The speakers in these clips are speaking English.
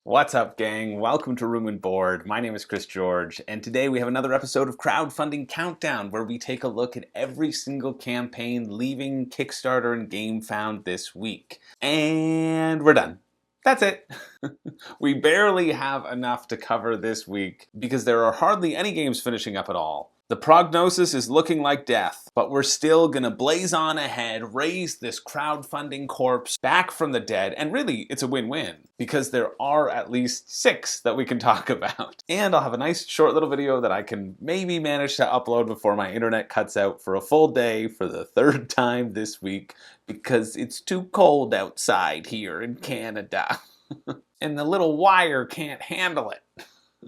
What's up, gang? Welcome to Room and Board. My name is Chris George, and today we have another episode of Crowdfunding Countdown, where we take a look at every single campaign leaving Kickstarter and GameFound this week. And we're done. That's it. We barely have enough to cover this week because there are hardly any games finishing up at all. The prognosis is looking like death, but we're still gonna blaze on ahead, raise this crowdfunding corpse back from the dead, and really, it's a win-win, because there are at least 6 that we can talk about. And I'll have a nice short little video that I can maybe manage to upload before my internet cuts out for a full day for the 3rd time this week, because it's too cold outside here in Canada. And the little wire can't handle it.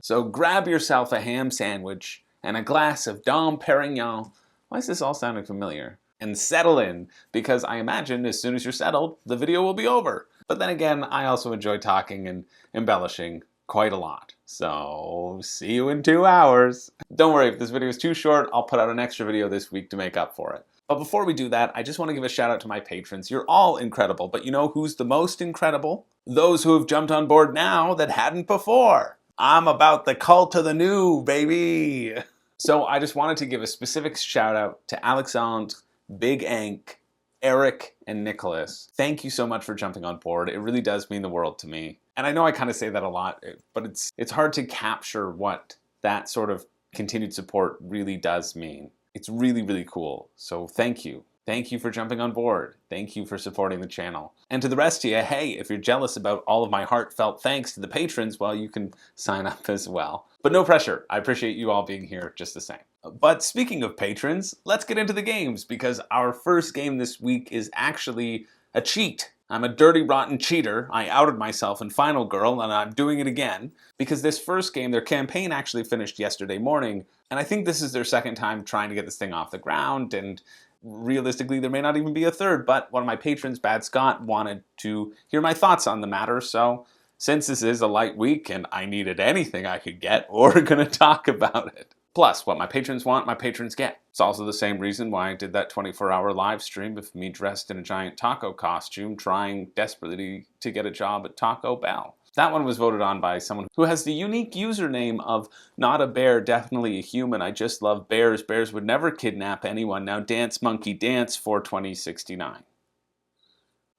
So grab yourself a ham sandwich and a glass of Dom Perignon. Why is this all sounding familiar? And settle in, because I imagine as soon as you're settled, the video will be over. But then again, I also enjoy talking and embellishing quite a lot. So see you in 2 hours. Don't worry, if this video is too short, I'll put out an extra video this week to make up for it. But before we do that, I just want to give a shout out to my patrons. You're all incredible, but you know who's the most incredible? Those who have jumped on board now that hadn't before. I'm about the cult of the new, baby. So I just wanted to give a specific shout out to Alexandre, Big Ank, Eric, and Nicholas. Thank you so much for jumping on board. It really does mean the world to me. And I know I kind of say that a lot, but it's hard to capture what that sort of continued support really does mean. It's really, really cool. So thank you. Thank you for jumping on board. Thank you for supporting the channel. And to the rest of you, hey, if you're jealous about all of my heartfelt thanks to the patrons, well, you can sign up as well. But no pressure. I appreciate you all being here just the same. But speaking of patrons, let's get into the games, because our first game this week is actually a cheat. I'm a dirty, rotten cheater. I outed myself in Final Girl, and I'm doing it again, because this first game, their campaign actually finished yesterday morning, and I think this is their 2nd time trying to get this thing off the ground, and realistically, there may not even be a 3rd, but one of my patrons, Bad Scott, wanted to hear my thoughts on the matter, so since this is a light week and I needed anything I could get, we're gonna talk about it. Plus, what my patrons want, my patrons get. It's also the same reason why I did that 24-hour live stream of me dressed in a giant taco costume, trying desperately to get a job at Taco Bell. That one was voted on by someone who has the unique username of not a bear, definitely a human. I just love bears. Bears would never kidnap anyone. Now dance, monkey, dance for 2069.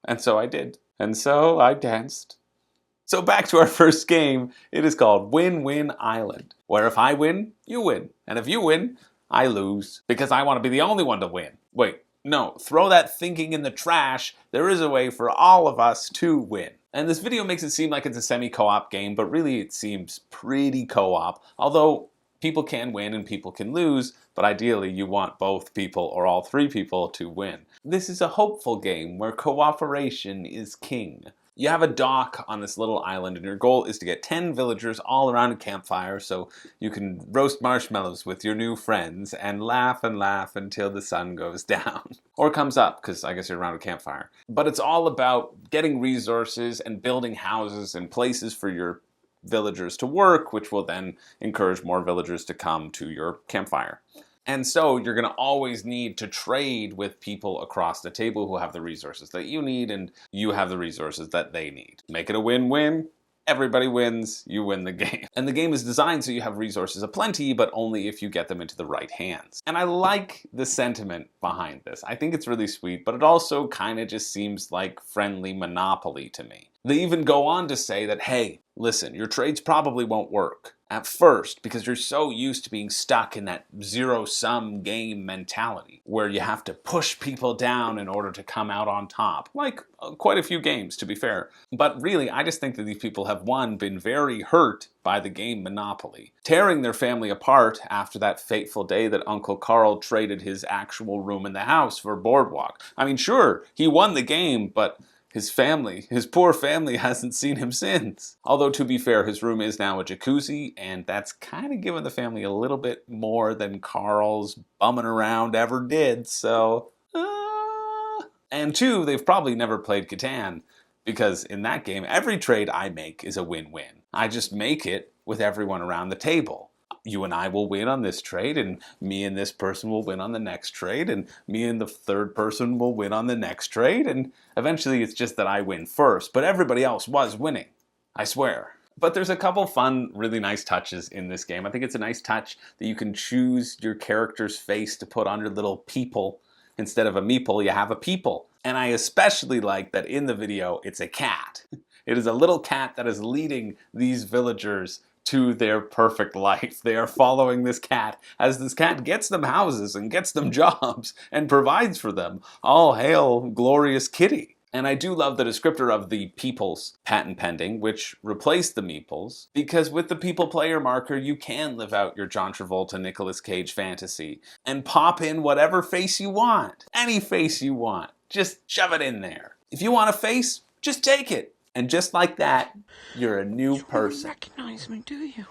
And so I did. And so I danced. So back to our first game. It is called Win-Win Island, where if I win, you win. And if you win, I lose, because I want to be the only one to win. Wait, no, throw that thinking in the trash. There is a way for all of us to win. And this video makes it seem like it's a semi-co-op game, but really it seems pretty co-op. Although people can win and people can lose, but ideally you want both people or all 3 people to win. This is a hopeful game where cooperation is king. You have a dock on this little island, and your goal is to get 10 villagers all around a campfire so you can roast marshmallows with your new friends and laugh until the sun goes down. Or comes up, because I guess you're around a campfire. But it's all about getting resources and building houses and places for your villagers to work, which will then encourage more villagers to come to your campfire. And so you're going to always need to trade with people across the table who have the resources that you need, and you have the resources that they need. Make it a win-win. Everybody wins, you win the game. And the game is designed so you have resources aplenty, but only if you get them into the right hands. And I like the sentiment behind this. I think it's really sweet, but it also kind of just seems like friendly Monopoly to me. They even go on to say that, hey, listen, your trades probably won't work at first because you're so used to being stuck in that zero-sum game mentality where you have to push people down in order to come out on top. Like quite a few games, to be fair. But really, I just think that these people have, one, been very hurt by the game Monopoly, tearing their family apart after that fateful day that Uncle Carl traded his actual room in the house for Boardwalk. I mean, sure, he won the game, but his family, his poor family, hasn't seen him since. Although, to be fair, his room is now a jacuzzi, and that's kind of given the family a little bit more than Carl's bumming around ever did, so... And 2, they've probably never played Catan, because in that game, every trade I make is a win-win. I just make it with everyone around the table. You and I will win on this trade, and me and this person will win on the next trade, and me and the 3rd person will win on the next trade, and eventually it's just that I win first, but everybody else was winning. I swear. But there's a couple fun, really nice touches in this game. I think it's a nice touch that you can choose your character's face to put on your little peeple. Instead of a meeple, you have a peeple. And I especially like that in the video, it's a cat. It is a little cat that is leading these villagers to their perfect life. They are following this cat as this cat gets them houses and gets them jobs and provides for them. All hail glorious kitty. And I do love the descriptor of the peoples patent pending, which replaced the meeples, because with the people player marker, you can live out your John Travolta, Nicolas Cage fantasy and pop in whatever face you want. Any face you want. Just shove it in there. If you want a face, just take it. And just like that, you're a new person. You don't recognize me, do you?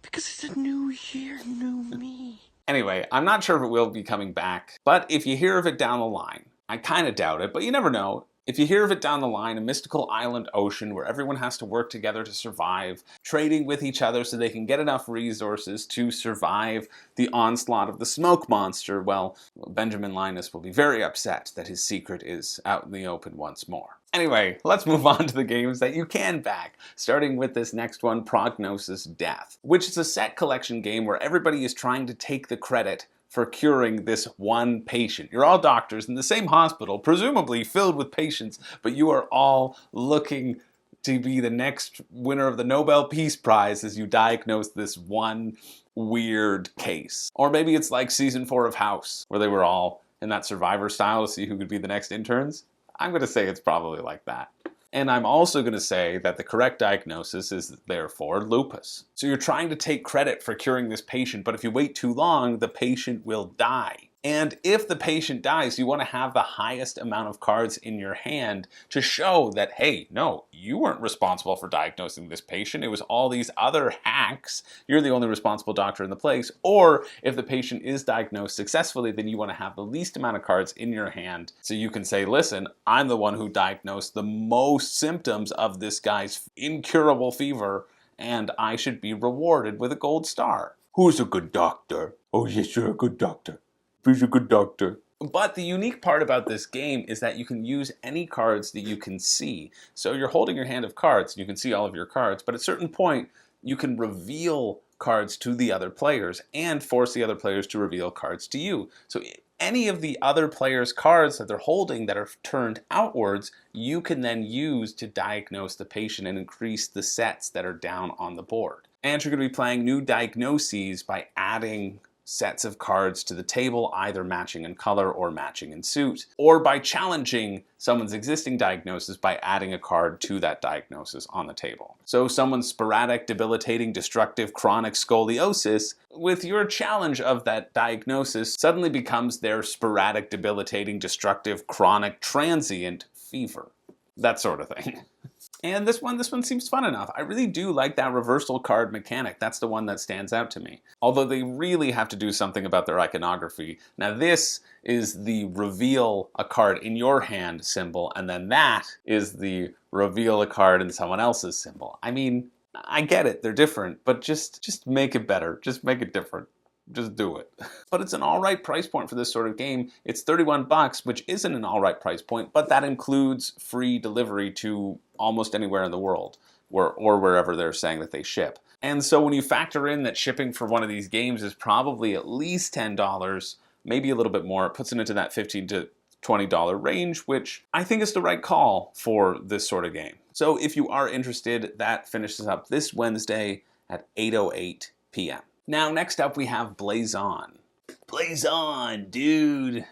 Because it's a new year, new me. Anyway, I'm not sure if it will be coming back, but if you hear of it down the line, I kind of doubt it, but you never know. If you hear of it down the line, a mystical island ocean where everyone has to work together to survive, trading with each other so they can get enough resources to survive the onslaught of the smoke monster, well, Benjamin Linus will be very upset that his secret is out in the open once more. Anyway, let's move on to the games that you can back, starting with this next one, Prognosis Death, which is a set collection game where everybody is trying to take the credit for curing this one patient. You're all doctors in the same hospital, presumably filled with patients, but you are all looking to be the next winner of the Nobel Peace Prize as you diagnose this one weird case. Or maybe it's like season 4 of House, where they were all in that Survivor style to see who could be the next interns. I'm going to say it's probably like that. And I'm also going to say that the correct diagnosis is therefore lupus. So you're trying to take credit for curing this patient, but if you wait too long, the patient will die. And if the patient dies, you want to have the highest amount of cards in your hand to show that, hey, no, you weren't responsible for diagnosing this patient. It was all these other hacks. You're the only responsible doctor in the place. Or if the patient is diagnosed successfully, then you want to have the least amount of cards in your hand so you can say, listen, I'm the one who diagnosed the most symptoms of this guy's incurable fever, and I should be rewarded with a gold star. Who's a good doctor? Oh, yes, you're a good doctor. He's a good doctor. But the unique part about this game is that you can use any cards that you can see. So you're holding your hand of cards, and you can see all of your cards, but at a certain point, you can reveal cards to the other players and force the other players to reveal cards to you. So any of the other players' cards that they're holding that are turned outwards, you can then use to diagnose the patient and increase the sets that are down on the board. And you're going to be playing new diagnoses by adding sets of cards to the table, either matching in color or matching in suit, or by challenging someone's existing diagnosis by adding a card to that diagnosis on the table. So someone's sporadic, debilitating, destructive, chronic scoliosis, with your challenge of that diagnosis, suddenly becomes their sporadic, debilitating, destructive, chronic, transient fever. That sort of thing. And this one seems fun enough. I really do like that reversal card mechanic. That's the one that stands out to me. Although they really have to do something about their iconography. Now this is the reveal a card in your hand symbol, and then that is the reveal a card in someone else's symbol. I mean, I get it, they're different, but just make it better. Just make it different. Just do it. But it's an alright price point for this sort of game. It's 31 bucks, which isn't an alright price point, but that includes free delivery to almost anywhere in the world, or wherever they're saying that they ship. And so when you factor in that shipping for one of these games is probably at least $10, maybe a little bit more, it puts it into that $15 to $20 range, which I think is the right call for this sort of game. So if you are interested, that finishes up this Wednesday at 8:08 p.m. Now, next up we have Blazon. Blazon, dude.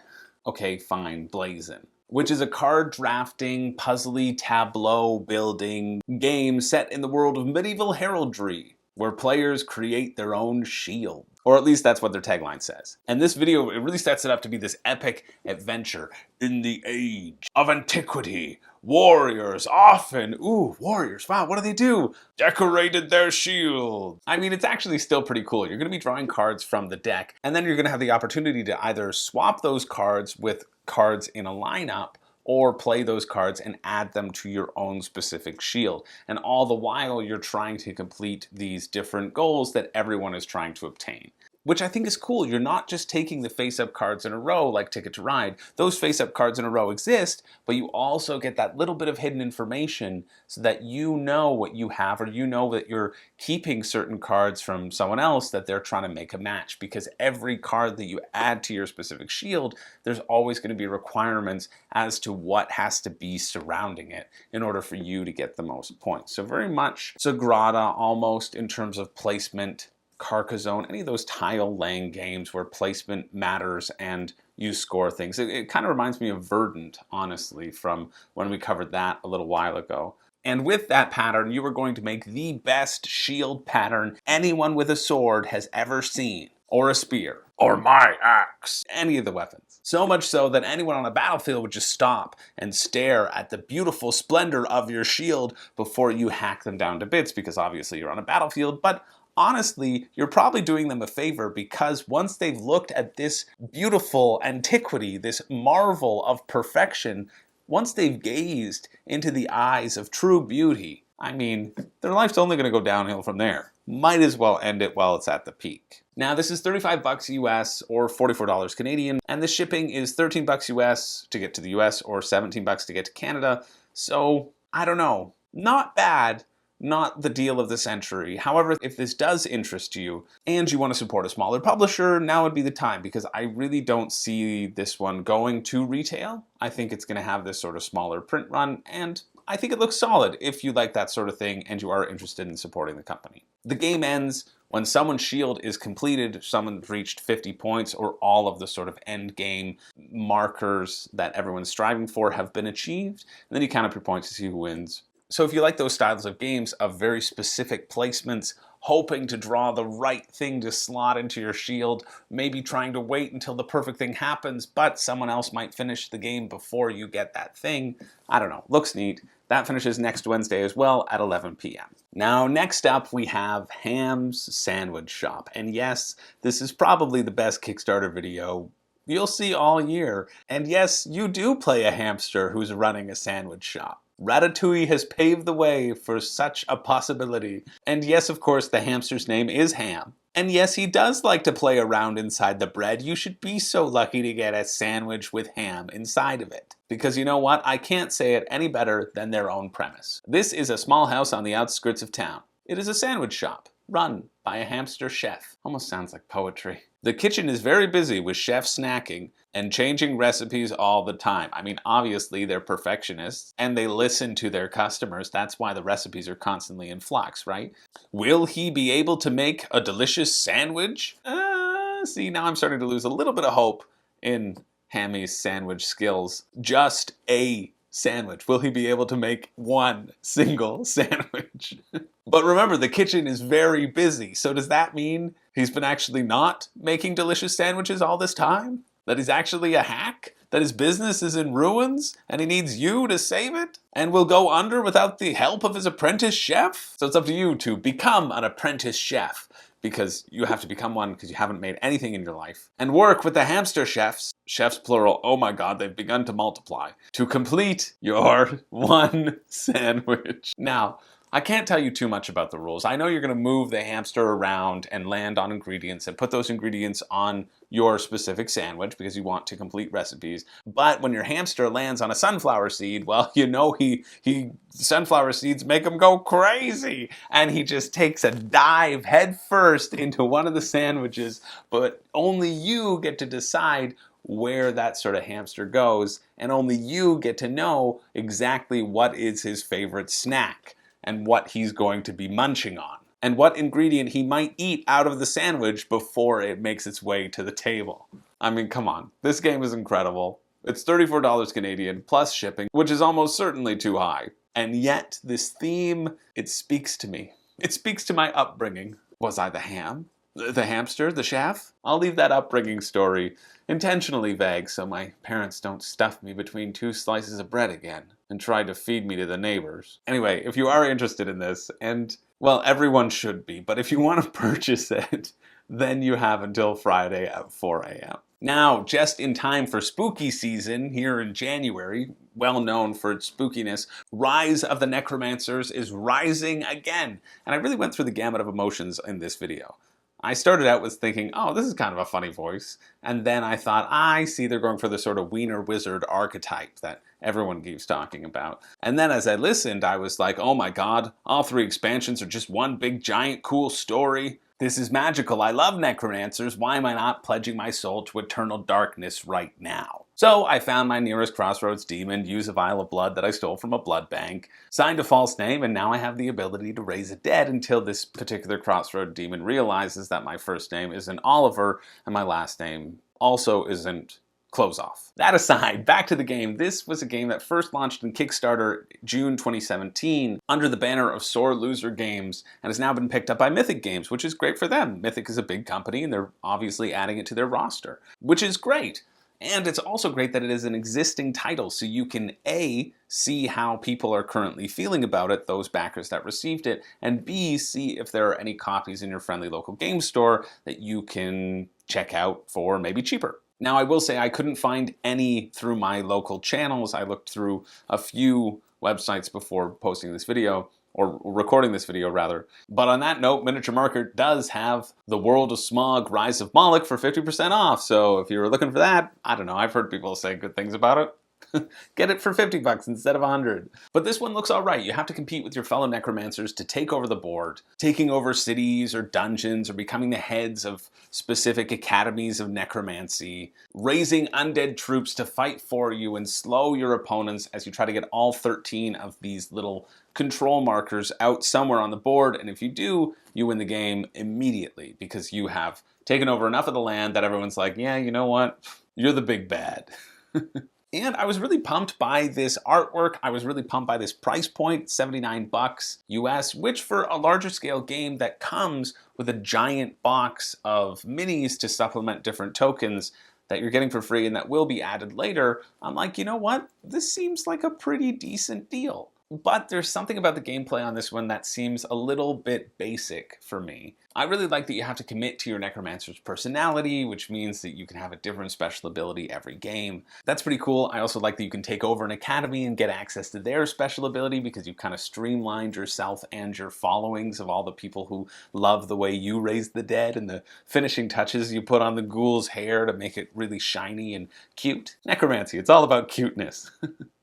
Okay, fine, Blazon. Which is a card drafting, puzzly, tableau building game set in the world of medieval heraldry, where players create their own shield. Or at least that's what their tagline says. And this video, it really sets it up to be this epic adventure in the age of antiquity. Warriors often, warriors, wow, what do they do? Decorated their shield. I mean, it's actually still pretty cool. You're gonna be drawing cards from the deck, and then you're gonna have the opportunity to either swap those cards with cards in a lineup, or play those cards and add them to your own specific shield. And all the while, you're trying to complete these different goals that everyone is trying to obtain. which I think is cool. You're not just taking the face-up cards in a row like Ticket to Ride. Those face-up cards in a row exist, but you also get that little bit of hidden information so that you know what you have, or you know that you're keeping certain cards from someone else that they're trying to make a match, because every card that you add to your specific shield, there's always going to be requirements as to what has to be surrounding it in order for you to get the most points. So very much Sagrada almost in terms of placement, Carcassonne, any of those tile laying games where placement matters and you score things. It kind of reminds me of Verdant, honestly, from when we covered that a little while ago. And with that pattern, you are going to make the best shield pattern anyone with a sword has ever seen, or a spear, or my axe, any of the weapons. So much so that anyone on a battlefield would just stop and stare at the beautiful splendor of your shield before you hack them down to bits, because obviously you're on a battlefield, but honestly, you're probably doing them a favor, because once they've looked at this beautiful antiquity, this marvel of perfection, once they've gazed into the eyes of true beauty, I mean, their life's only going to go downhill from there. Might as well end it while it's at the peak. Now, this is $35 US or $44 Canadian, and the shipping is $13 US to get to the US or $17 to get to Canada. So, I don't know. Not bad. Not the deal of the century. However, if this does interest you and you want to support a smaller publisher, now would be the time, because I really don't see this one going to retail. I think it's going to have this sort of smaller print run, and I think it looks solid if you like that sort of thing and you are interested in supporting the company. The game ends when someone's shield is completed, someone's reached 50 points, or all of the sort of end game markers that everyone's striving for have been achieved, and then you count up your points to see who wins. So if you like those styles of games of very specific placements, hoping to draw the right thing to slot into your shield, maybe trying to wait until the perfect thing happens, but someone else might finish the game before you get that thing, I don't know, looks neat. That finishes next Wednesday as well at 11 p.m. Now, next up we have Ham's Sandwich Shop. And yes, this is probably the best Kickstarter video you'll see all year. And yes, you do play a hamster who's running a sandwich shop. Ratatouille has paved the way for such a possibility. And yes, of course, the hamster's name is Ham. And yes, he does like to play around inside the bread. You should be so lucky to get a sandwich with ham inside of it. Because you know what? I can't say it any better than their own premise. This is a small house on the outskirts of town. It is a sandwich shop, run by a hamster chef. Almost sounds like poetry. The kitchen is very busy with chefs snacking and changing recipes all the time. I mean, obviously they're perfectionists and they listen to their customers. That's why the recipes are constantly in flux, right? Will he be able to make a delicious sandwich? See, now I'm starting to lose a little bit of hope in Hammy's sandwich skills. Just a sandwich. Will he be able to make one single sandwich? But remember, the kitchen is very busy. So does that mean he's been actually not making delicious sandwiches all this time? That he's actually a hack? That his business is in ruins and he needs you to save it? And will go under without the help of his apprentice chef? So it's up to you to become an apprentice chef, because you have to become one because you haven't made anything in your life, and work with the hamster chefs, chefs plural, oh my god, they've begun to multiply, to complete your one sandwich. Now, I can't tell you too much about the rules. I know you're going to move the hamster around and land on ingredients and put those ingredients on your specific sandwich because you want to complete recipes. But when your hamster lands on a sunflower seed, well, you know sunflower seeds make him go crazy. And he just takes a dive head first into one of the sandwiches, but only you get to decide where that sort of hamster goes, and only you get to know exactly what is his favorite snack and what he's going to be munching on, and what ingredient he might eat out of the sandwich before it makes its way to the table. I mean, come on. This game is incredible. It's $34 Canadian plus shipping, which is almost certainly too high. And yet, this theme, it speaks to me. It speaks to my upbringing. Was I the ham? The hamster? The chef? I'll leave that upbringing story intentionally vague so my parents don't stuff me between two slices of bread again and try to feed me to the neighbors. Anyway, if you are interested in this, and, well, everyone should be, but if you want to purchase it, then you have until Friday at 4 a.m. Now, just in time for spooky season here in January, well known for its spookiness, Rise of the Necromancers is rising again. And I really went through the gamut of emotions in this video. I started out with thinking, oh, this is kind of a funny voice. And then I thought, I see they're going for the sort of wiener wizard archetype that everyone keeps talking about. And then as I listened, I was like, oh my god, all 3 expansions are just one big giant cool story. This is magical. I love Necromancers. Why am I not pledging my soul to eternal darkness right now? So I found my nearest Crossroads demon, used a vial of blood that I stole from a blood bank, signed a false name, and now I have the ability to raise a dead until this particular Crossroad demon realizes that my first name isn't Oliver and my last name also isn't Close Off. That aside, back to the game. This was a game that first launched in Kickstarter June 2017 under the banner of Sore Loser Games and has now been picked up by Mythic Games, which is great for them. Mythic is a big company and they're obviously adding it to their roster, which is great. And it's also great that it is an existing title, so you can A, see how people are currently feeling about it, those backers that received it, and B, see if there are any copies in your friendly local game store that you can check out for maybe cheaper. Now, I will say I couldn't find any through my local channels. I looked through a few websites before posting this video, or recording this video rather. But on that note, Miniature Market does have The World of Smog Rise of Moloch for 50% off. So if you're looking for that, I don't know, I've heard people say good things about it. Get it for 50 bucks instead of 100. But this one looks all right. You have to compete with your fellow necromancers to take over the board, taking over cities or dungeons or becoming the heads of specific academies of necromancy, raising undead troops to fight for you and slow your opponents as you try to get all 13 of these little control markers out somewhere on the board. And if you do, you win the game immediately because you have taken over enough of the land that everyone's like, yeah, you know what? You're the big bad. And I was really pumped by this artwork. I was really pumped by this price point, 79 bucks US, which for a larger scale game that comes with a giant box of minis to supplement different tokens that you're getting for free and that will be added later, I'm like, you know what? This seems like a pretty decent deal. But there's something about the gameplay on this one that seems a little bit basic for me. I really like that you have to commit to your Necromancer's personality, which means that you can have a different special ability every game. That's pretty cool. I also like that you can take over an academy and get access to their special ability because you've kind of streamlined yourself and your followings of all the people who love the way you raise the dead and the finishing touches you put on the ghoul's hair to make it really shiny and cute. Necromancy, it's all about cuteness.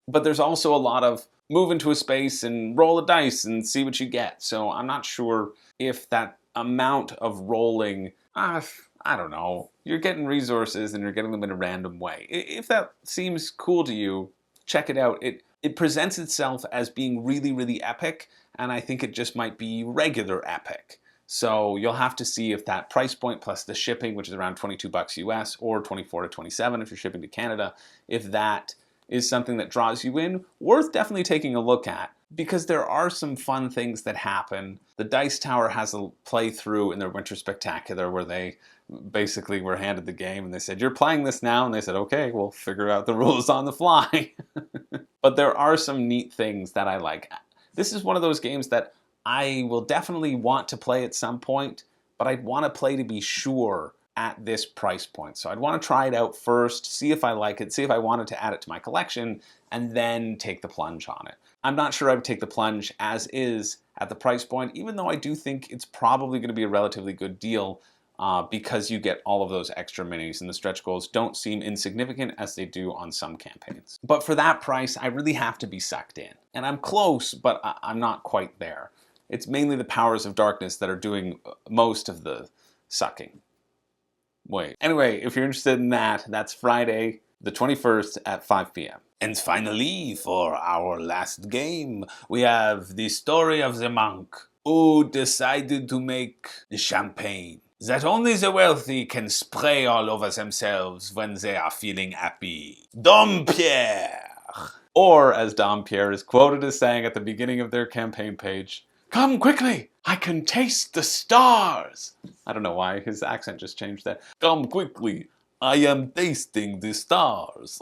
But there's also a lot of move into a space and roll a dice and see what you get. So I'm not sure if that amount of rolling, I don't know, you're getting resources and you're getting them in a random way. If that seems cool to you, check it out. It presents itself as being really, really epic, and I think it just might be regular epic. So you'll have to see if that price point plus the shipping, which is around 22 bucks US or 24 to 27 if you're shipping to Canada, if that is something that draws you in, worth definitely taking a look at, because there are some fun things that happen. The Dice Tower has a playthrough in their Winter Spectacular where they basically were handed the game and they said, you're playing this now, and they said, okay, we'll figure out the rules on the fly. But there are some neat things that I like. This is one of those games that I will definitely want to play at some point, but I'd want to play to be sure at this price point. So I'd want to try it out first, see if I like it, see if I wanted to add it to my collection, and then take the plunge on it. I'm not sure I would take the plunge as is at the price point, even though I do think it's probably going to be a relatively good deal because you get all of those extra minis and the stretch goals don't seem insignificant as they do on some campaigns. But for that price, I really have to be sucked in. And I'm close, but I'm not quite there. It's mainly the powers of darkness that are doing most of the sucking. Wait. Anyway, if you're interested in that, that's Friday, the 21st at 5 p.m. And finally, for our last game, we have the story of the monk who decided to make champagne that only the wealthy can spray all over themselves when they are feeling happy. Dom Pierre! Or, as Dom Pierre is quoted as saying at the beginning of their campaign page, come quickly, I can taste the stars. I don't know why his accent just changed there. Come quickly, I am tasting the stars.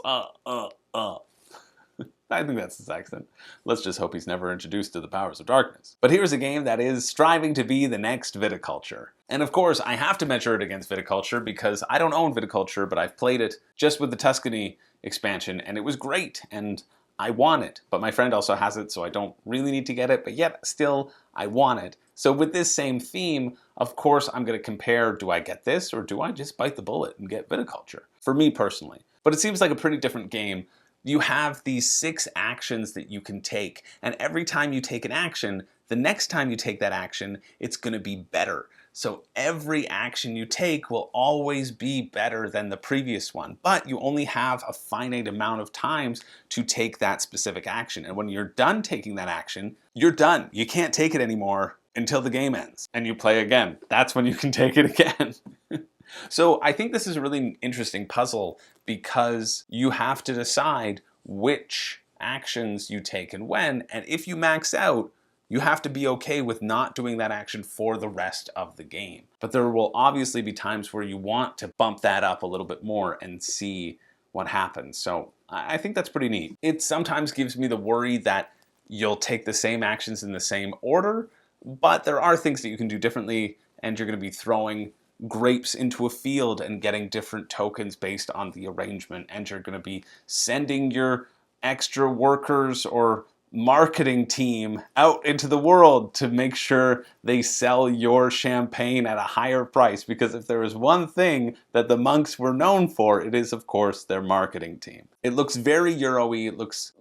I think that's his accent. Let's just hope he's never introduced to the powers of darkness. But here's a game that is striving to be the next Viticulture. And of course, I have to measure it against Viticulture because I don't own Viticulture, but I've played it just with the Tuscany expansion, and it was great, and I want it. But my friend also has it, so I don't really need to get it, but yet still, I want it. So with this same theme, of course, I'm going to compare, do I get this or do I just bite the bullet and get viticulture? For me personally. But it seems like a pretty different game. You have these 6 actions that you can take, and every time you take an action, the next time you take that action, it's going to be better. So every action you take will always be better than the previous one, but you only have a finite amount of times to take that specific action. And when you're done taking that action, you're done. You can't take it anymore until the game ends and you play again. That's when you can take it again. So I think this is a really interesting puzzle because you have to decide which actions you take and when, and if you max out, you have to be okay with not doing that action for the rest of the game. But there will obviously be times where you want to bump that up a little bit more and see what happens. So I think that's pretty neat. It sometimes gives me the worry that you'll take the same actions in the same order, but there are things that you can do differently, and you're going to be throwing grapes into a field and getting different tokens based on the arrangement, and you're going to be sending your extra workers or marketing team out into the world to make sure they sell your champagne at a higher price, because if there is one thing that the monks were known for, it is of course their marketing team. It looks very Euro-y. It looks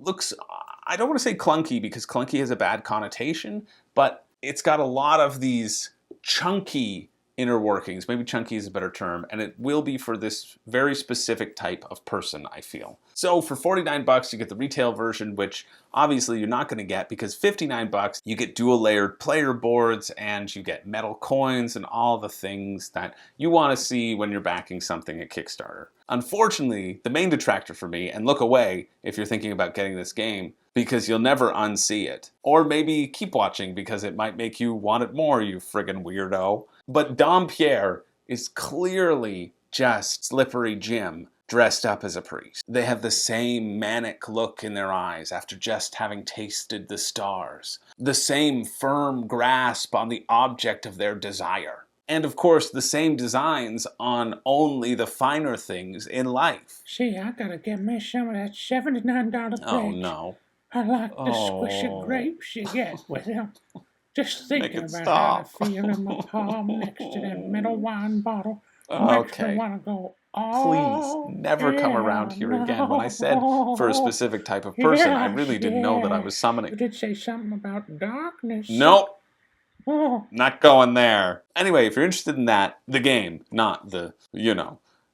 I don't want to say clunky because clunky has a bad connotation, but it's got a lot of these chunky inner workings. Maybe chunky is a better term, and it will be for this very specific type of person, I feel. So for 49 bucks, you get the retail version, which obviously you're not going to get because 59 bucks, you get dual layered player boards and you get metal coins and all the things that you want to see when you're backing something at Kickstarter. Unfortunately, the main detractor for me, and look away if you're thinking about getting this game, because you'll never unsee it. Or maybe keep watching because it might make you want it more, you friggin' weirdo. But Pierre is clearly just Slippery Jim dressed up as a priest. They have the same manic look in their eyes after just having tasted the stars. The same firm grasp on the object of their desire. And of course, the same designs on only the finer things in life. See, I gotta get me some of that $79 grapes. Oh no. I like the squishy grapes you get with them. Just thinking about stop. how I feel in my palm next to that metal wine bottle. Makes me want to go, Please never come around here again. When I said for a specific type of person, I really didn't know that I was summoning. You did say something about darkness. Nope. Not going there. Anyway, if you're interested in that, the game, not the,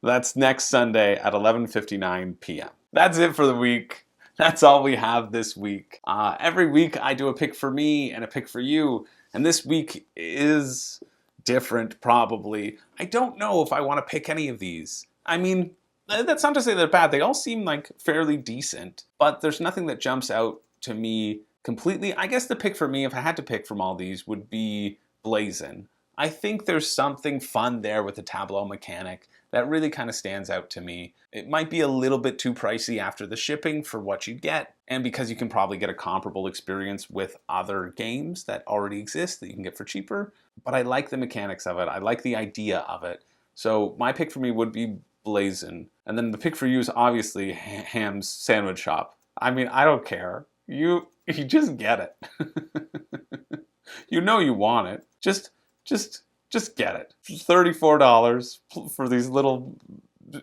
that's next Sunday at 11:59 p.m. That's it for the week. That's all we have this week. Every week I do a pick for me and a pick for you, and this week is different probably. I don't know if I want to pick any of these. I mean, that's not to say they're bad. They all seem like fairly decent, but there's nothing that jumps out to me completely. I guess the pick for me, if I had to pick from all these, would be Blazon. I think there's something fun there with the tableau mechanic that really kind of stands out to me. It might be a little bit too pricey after the shipping for what you get, and because you can probably get a comparable experience with other games that already exist that you can get for cheaper, but I like the mechanics of it. I like the idea of it. So my pick for me would be Blazon. And then the pick for you is obviously Ham's Sandwich Shop. I mean, I don't care. You just get it. You know you want it. Just get it. $34 for these little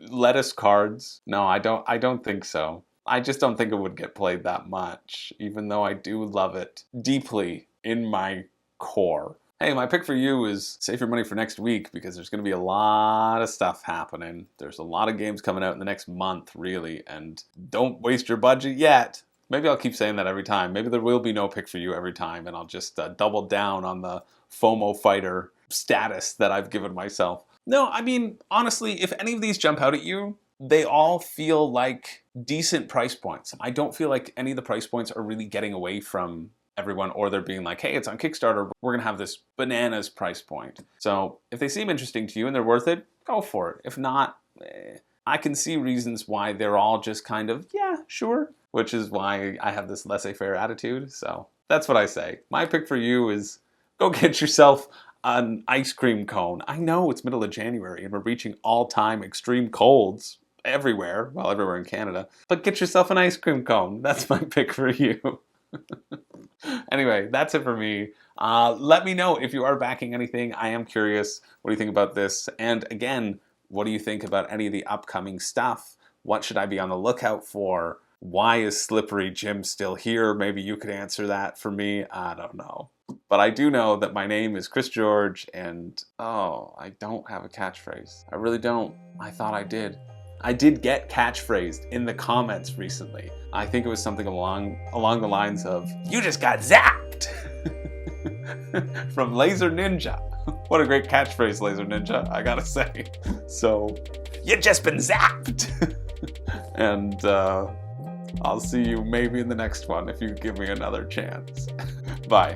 lettuce cards. No, I don't think so. I just don't think it would get played that much, even though I do love it deeply in my core. Hey, my pick for you is save your money for next week because there's going to be a lot of stuff happening. There's a lot of games coming out in the next month, really, and don't waste your budget yet. Maybe I'll keep saying that every time. Maybe there will be no pick for you every time, and I'll just double down on the FOMO fighter status that I've given myself. No, I mean, honestly, if any of these jump out at you, they all feel like decent price points. I don't feel like any of the price points are really getting away from everyone, or they're being like, hey, it's on Kickstarter, we're gonna have this bananas price point. So if they seem interesting to you and they're worth it, go for it. If not, I can see reasons why they're all just kind of, yeah, sure, which is why I have this laissez-faire attitude. So that's what I say. My pick for you is go get yourself an ice cream cone. I know it's middle of January and we're reaching all-time extreme colds everywhere, well, everywhere in Canada, but get yourself an ice cream cone. That's my pick for you. Anyway, that's it for me. Let me know if you are backing anything. I am curious. What do you think about this? And again, what do you think about any of the upcoming stuff? What should I be on the lookout for? Why is Slippery Jim still here? Maybe you could answer that for me. I don't know. But I do know that my name is Chris George, and I don't have a catchphrase. I really don't. I thought I did. I did get catchphrased in the comments recently. I think it was something along the lines of, "You just got zapped!" from Laser Ninja. What a great catchphrase, Laser Ninja, I gotta say. So, you just been zapped! And I'll see you maybe in the next one if you give me another chance. Bye.